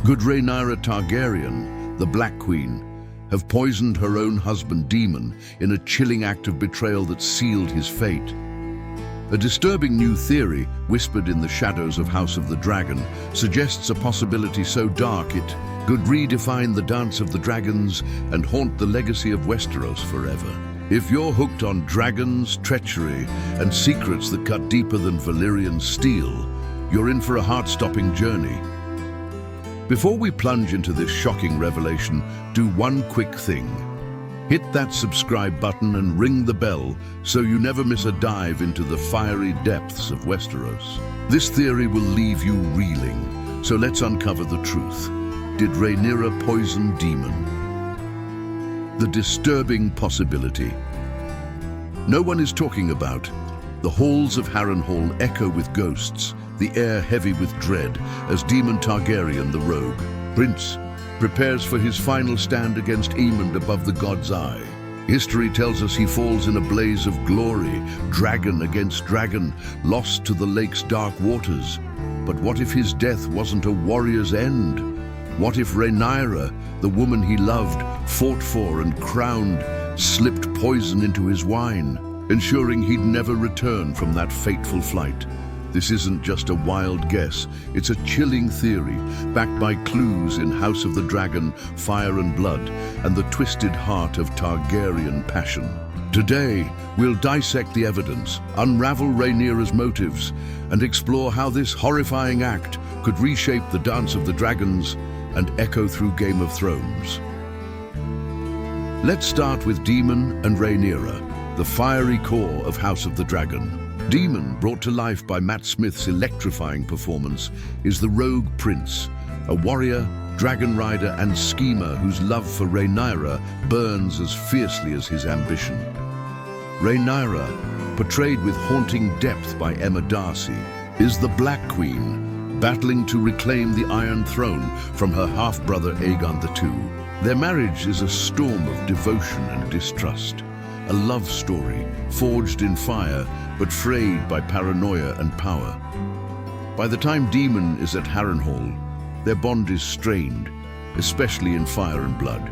Could Rhaenyra Targaryen, the Black Queen, have poisoned her own husband Daemon in a chilling act of betrayal that sealed his fate? A disturbing new theory, whispered in the shadows of House of the Dragon, suggests a possibility so dark it could redefine the Dance of the Dragons and haunt the legacy of Westeros forever. If you're hooked on dragons, treachery, and secrets that cut deeper than Valyrian steel, you're in for a heart-stopping journey. Before we plunge into this shocking revelation, do one quick thing. Hit that subscribe button and ring the bell so you never miss a dive into the fiery depths of Westeros. This theory will leave you reeling, so let's uncover the truth. Did Rhaenyra poison Daemon? The disturbing possibility. No one is talking about. The halls of Harrenhal echo with ghosts, the air heavy with dread, as Daemon Targaryen, the rogue prince, prepares for his final stand against Aemond above the God's Eye. History tells us he falls in a blaze of glory, dragon against dragon, lost to the lake's dark waters. But what if his death wasn't a warrior's end? What if Rhaenyra, the woman he loved, fought for and crowned, slipped poison into his wine, ensuring he'd never return from that fateful flight? This isn't just a wild guess, it's a chilling theory, backed by clues in House of the Dragon, Fire and Blood, and the twisted heart of Targaryen passion. Today, we'll dissect the evidence, unravel Rhaenyra's motives, and explore how this horrifying act could reshape the Dance of the Dragons and echo through Game of Thrones. Let's start with Daemon and Rhaenyra, the fiery core of House of the Dragon. Daemon, brought to life by Matt Smith's electrifying performance, is the rogue prince, a warrior, dragon rider and schemer whose love for Rhaenyra burns as fiercely as his ambition. Rhaenyra, portrayed with haunting depth by Emma Darcy, is the Black Queen, battling to reclaim the Iron Throne from her half-brother Aegon II. Their marriage is a storm of devotion and distrust, a love story forged in fire but frayed by paranoia and power. By the time Daemon is at Harrenhal, their bond is strained, especially in Fire and Blood,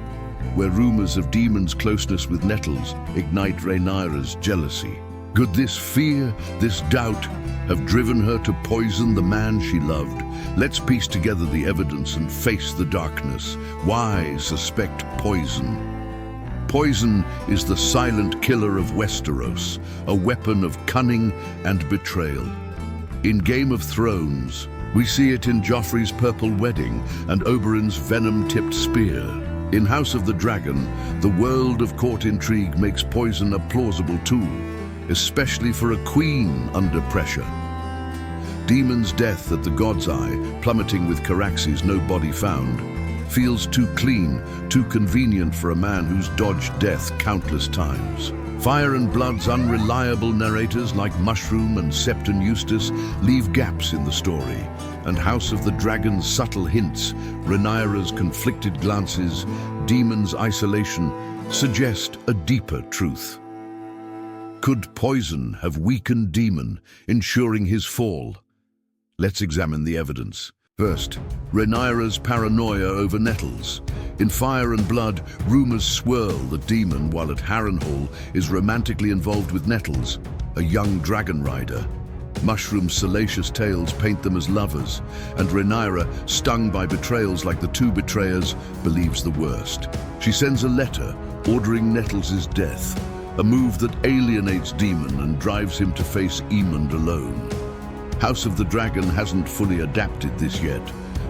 where rumors of Daemon's closeness with Nettles ignite Rhaenyra's jealousy. Could this fear, this doubt, have driven her to poison the man she loved? Let's piece together the evidence and face the darkness. Why suspect poison? Poison is the silent killer of Westeros, a weapon of cunning and betrayal. In Game of Thrones, we see it in Joffrey's purple wedding and Oberyn's venom-tipped spear. In House of the Dragon, the world of court intrigue makes poison a plausible tool, especially for a queen under pressure. Daemon's death at the God's Eye, plummeting with Caraxes no body found, feels too clean, too convenient for a man who's dodged death countless times. Fire and Blood's unreliable narrators like Mushroom and Septon Eustace leave gaps in the story, and House of the Dragon's subtle hints, Rhaenyra's conflicted glances, Daemon's isolation, suggest a deeper truth. Could poison have weakened Daemon, ensuring his fall? Let's examine the evidence. First, Rhaenyra's paranoia over Nettles. In Fire and Blood, rumors swirl that Daemon, while at Harrenhal, is romantically involved with Nettles, a young dragon rider. Mushroom's salacious tales paint them as lovers, and Rhaenyra, stung by betrayals like the two betrayers, believes the worst. She sends a letter ordering Nettles' death, a move that alienates Daemon and drives him to face Aemond alone. House of the Dragon hasn't fully adapted this yet,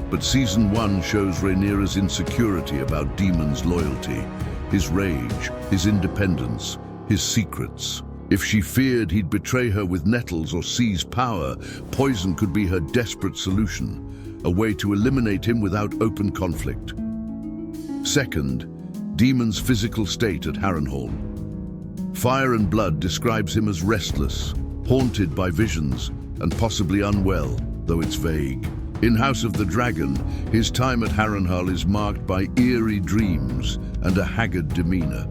but Season 1 shows Rhaenyra's insecurity about Daemon's loyalty, his rage, his independence, his secrets. If she feared he'd betray her with Nettles or seize power, poison could be her desperate solution, a way to eliminate him without open conflict. Second, Daemon's physical state at Harrenhal. Fire and Blood describes him as restless, haunted by visions, and possibly unwell, though it's vague. In House of the Dragon, his time at Harrenhal is marked by eerie dreams and a haggard demeanor.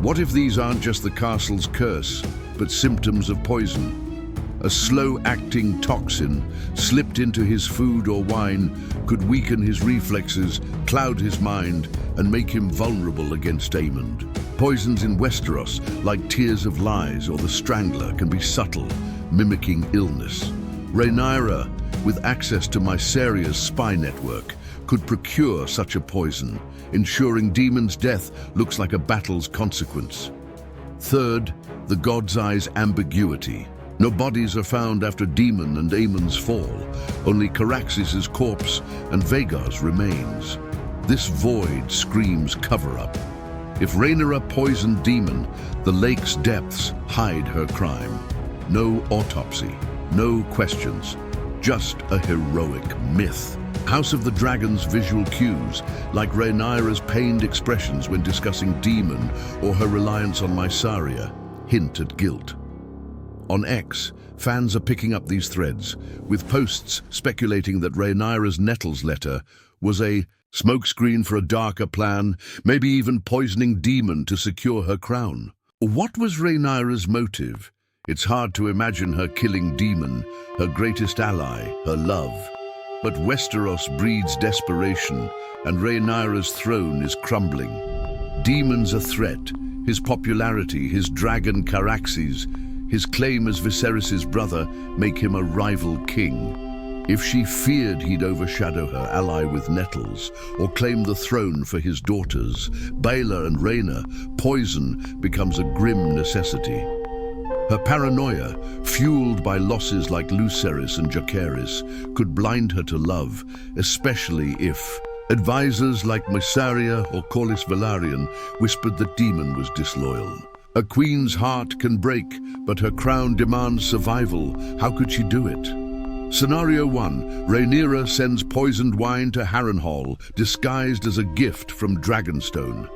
What if these aren't just the castle's curse, but symptoms of poison? a slow-acting toxin slipped into his food or wine could weaken his reflexes, cloud his mind, and make him vulnerable against Daemon. Poisons in Westeros, like Tears of Lies or the Strangler, can be subtle, mimicking illness. Rhaenyra, with access to Mysaria's spy network, could procure such a poison, ensuring Daemon's death looks like a battle's consequence. Third, the God's Eye's ambiguity. No bodies are found after Daemon and Aemon's fall, only Caraxes' corpse and Vhagar's remains. This void screams cover-up. If Rhaenyra poisoned Daemon, the lake's depths hide her crime. No autopsy, no questions, just a heroic myth. House of the Dragon's visual cues, like Rhaenyra's pained expressions when discussing Daemon or her reliance on Mysaria, hint at guilt. On X, fans are picking up these threads, with posts speculating that Rhaenyra's Nettles letter was a smokescreen for a darker plan, maybe even poisoning Daemon to secure her crown. What was Rhaenyra's motive? It's hard to imagine her killing Daemon, her greatest ally, her love. But Westeros breeds desperation, and Rhaenyra's throne is crumbling. Daemon's a threat. His popularity, his dragon Caraxes, his claim as Viserys' brother make him a rival king. If she feared he'd overshadow her ally with Nettles or claim the throne for his daughters, Baelor and Rhaena, poison becomes a grim necessity. Her paranoia, fueled by losses like Lucerys and Jacaerys, could blind her to love, especially if advisors like Mysaria or Corlys Velaryon whispered that Daemon was disloyal. A queen's heart can break, but her crown demands survival. How could she do it? Scenario 1. Rhaenyra sends poisoned wine to Harrenhal, disguised as a gift from Dragonstone.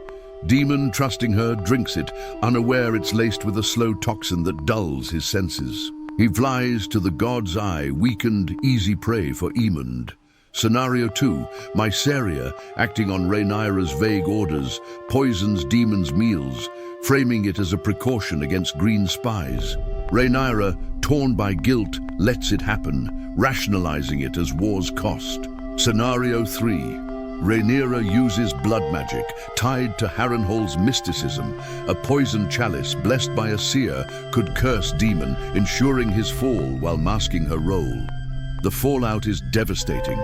Daemon, trusting her, drinks it, unaware it's laced with a slow toxin that dulls his senses. He flies to the God's Eye, weakened, easy prey for Aemond. Scenario 2. Mysaria, acting on Rhaenyra's vague orders, poisons Daemon's meals, framing it as a precaution against green spies. Rhaenyra, torn by guilt, lets it happen, rationalizing it as war's cost. Scenario 3. Rhaenyra uses blood magic, tied to Harrenhal's mysticism. A poisoned chalice blessed by a seer could curse Daemon, ensuring his fall while masking her role. The fallout is devastating.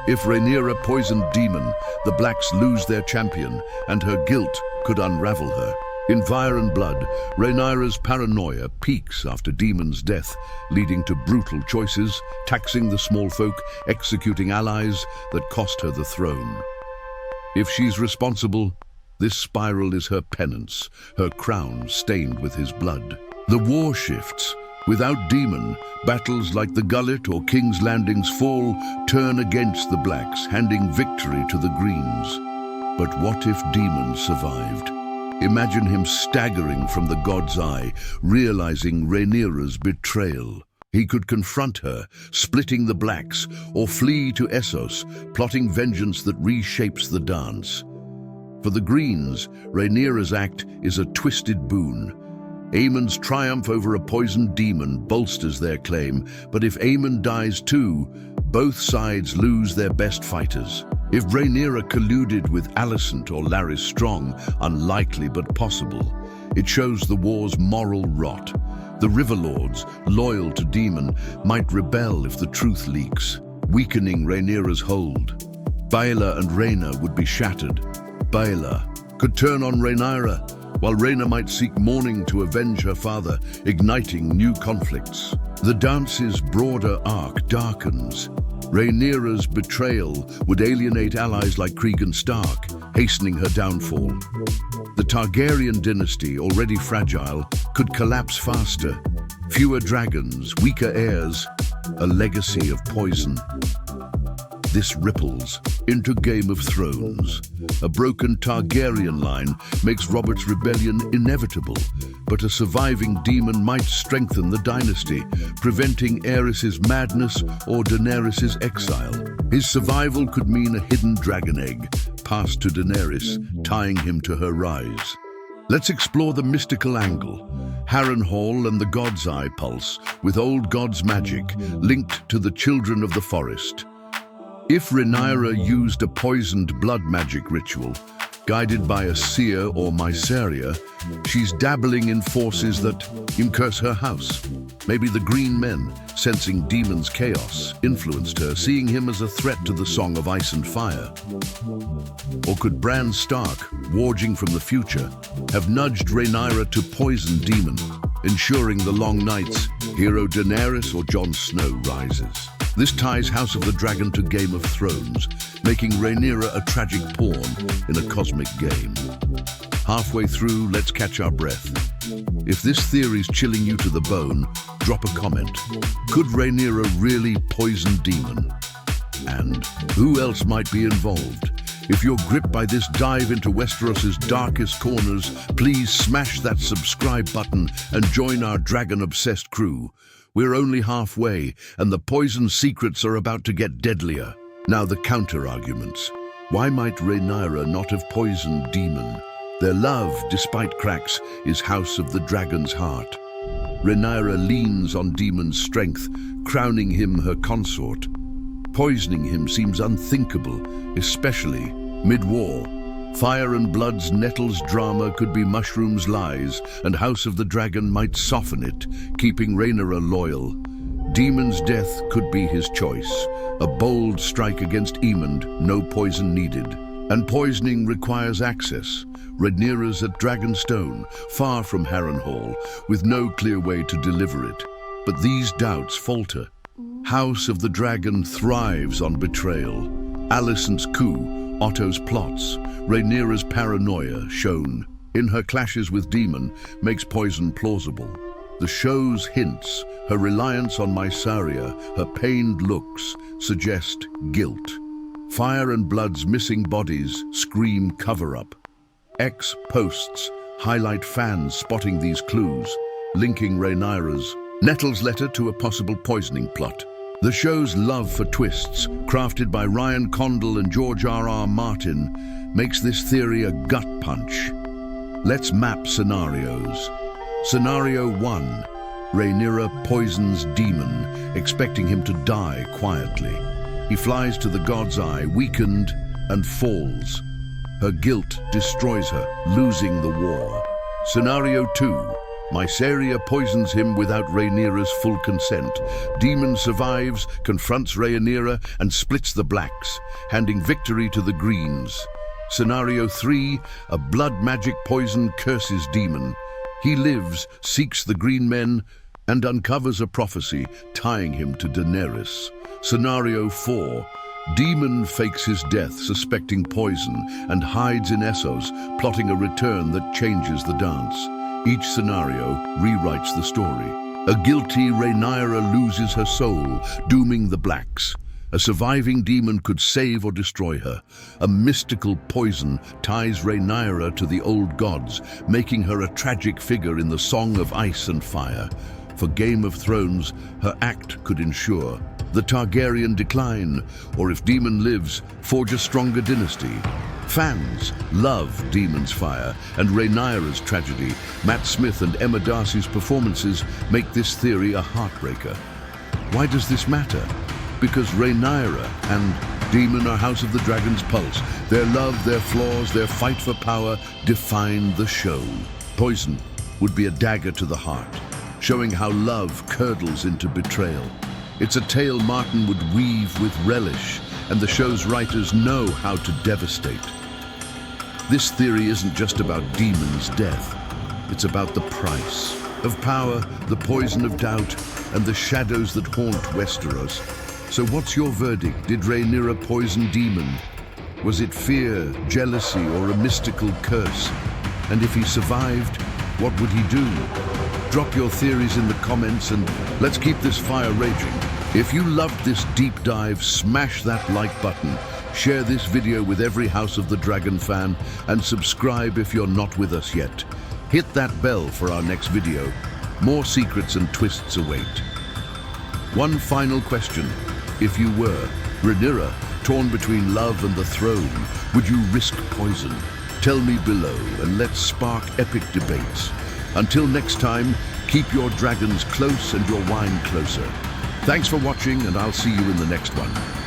If Rhaenyra poisoned Daemon, the Blacks lose their champion, and her guilt could unravel her. In Fire and Blood, Rhaenyra's paranoia peaks after Daemon's death, leading to brutal choices, taxing the small folk, executing allies that cost her the throne. If she's responsible, this spiral is her penance, her crown stained with his blood. The war shifts. Without Daemon, battles like the Gullet or King's Landing's fall turn against the Blacks, handing victory to the Greens. But what if Daemon survived? Imagine him staggering from the God's Eye, realizing Rhaenyra's betrayal. He could confront her, splitting the Blacks, or flee to Essos, plotting vengeance that reshapes the dance. For the Greens, Rhaenyra's act is a twisted boon. Aemon's triumph over a poisoned Daemon bolsters their claim, but if Aemon dies too, both sides lose their best fighters. If Rhaenyra colluded with Alicent or Larys Strong, unlikely but possible, it shows the war's moral rot. The Riverlords, loyal to Daemon, might rebel if the truth leaks, weakening Rhaenyra's hold. Baelor and Rhaena would be shattered. Baelor could turn on Rhaenyra, while Rhaena might seek mourning to avenge her father, igniting new conflicts. The dance's broader arc darkens. Rhaenyra's betrayal would alienate allies like Cregan Stark, hastening her downfall. The Targaryen dynasty, already fragile, could collapse faster. Fewer dragons, weaker heirs, a legacy of poison. This ripples into Game of Thrones. A broken Targaryen line makes Robert's rebellion inevitable, but a surviving Daemon might strengthen the dynasty, preventing Aerys' madness or Daenerys' exile. His survival could mean a hidden dragon egg, passed to Daenerys, tying him to her rise. Let's explore the mystical angle. Harrenhal and the God's Eye pulse, with old gods' magic, linked to the children of the forest. If Rhaenyra used a poisoned blood magic ritual, guided by a seer or mysaria, she's dabbling in forces that curse her house. Maybe the Green Men, sensing Daemon's chaos, influenced her, seeing him as a threat to the Song of Ice and Fire. Or could Bran Stark, warging from the future, have nudged Rhaenyra to poison Daemon, ensuring the long nights hero Daenerys or Jon Snow rises? This ties House of the Dragon to Game of Thrones, making Rhaenyra a tragic pawn in a cosmic game. Halfway through, let's catch our breath. If this theory's chilling you to the bone, drop a comment. Could Rhaenyra really poison Daemon? And who else might be involved? If you're gripped by this dive into Westeros's darkest corners, please smash that subscribe button and join our dragon-obsessed crew. We're only halfway, and the poison secrets are about to get deadlier. Now the counter-arguments. Why might Rhaenyra not have poisoned Daemon? Their love, despite cracks, is House of the Dragon's heart. Rhaenyra leans on Daemon's strength, crowning him her consort. Poisoning him seems unthinkable, especially mid-war. Fire and Blood's Nettles drama could be Mushroom's lies, and House of the Dragon might soften it, keeping Rhaenyra loyal. Daemon's death could be his choice. A bold strike against Aemond, no poison needed. And poisoning requires access. Rhaenyra's at Dragonstone, far from Harrenhal, with no clear way to deliver it. But these doubts falter. House of the Dragon thrives on betrayal. Alicent's coup, Otto's plots, Rhaenyra's paranoia, shown in her clashes with Daemon, makes poison plausible. The show's hints, her reliance on mysaria, her pained looks, suggest guilt. Fire and Blood's missing bodies scream cover-up. Posts highlight fans spotting these clues, linking Rhaenyra's Nettles letter to a possible poisoning plot. The show's love for twists, crafted by Ryan Condal and George R.R. Martin, makes this theory a gut punch. Let's map scenarios. Scenario 1. Rhaenyra poisons Daemon, expecting him to die quietly. He flies to the God's Eye, weakened, and falls. Her guilt destroys her, losing the war. Scenario 2. Mysaria poisons him without Rhaenyra's full consent. Daemon survives, confronts Rhaenyra, and splits the Blacks, handing victory to the Greens. Scenario 3. A blood magic poison curses Daemon. He lives, seeks the Green Men, and uncovers a prophecy tying him to Daenerys. Scenario 4. Daemon fakes his death, suspecting poison, and hides in Essos, plotting a return that changes the dance. Each scenario rewrites the story. A guilty Rhaenyra loses her soul, dooming the Blacks. A surviving Daemon could save or destroy her. A mystical poison ties Rhaenyra to the old gods, making her a tragic figure in the Song of Ice and Fire. For Game of Thrones, her act could ensure the Targaryen decline, or if Daemon lives, forge a stronger dynasty. Fans love Daemon's fire and Rhaenyra's tragedy. Matt Smith and Emma Darcy's performances make this theory a heartbreaker. Why does this matter? Because Rhaenyra and Daemon are House of the Dragon's pulse. Their love, their flaws, their fight for power define the show. Poison would be a dagger to the heart, showing how love curdles into betrayal. It's a tale Martin would weave with relish, and the show's writers know how to devastate. This theory isn't just about Daemon's death. It's about the price of power, the poison of doubt, and the shadows that haunt Westeros. So what's your verdict? Did Rhaenyra poison Daemon? Was it fear, jealousy, or a mystical curse? And if he survived, what would he do? Drop your theories in the comments and let's keep this fire raging. If you loved this deep dive, smash that like button. Share this video with every House of the Dragon fan and subscribe if you're not with us yet. Hit that bell for our next video. More secrets and twists await. One final question. If you were Rhaenyra, torn between love and the throne, would you risk poison? Tell me below and let's spark epic debates. Until next time, keep your dragons close and your wine closer. Thanks for watching, and I'll see you in the next one.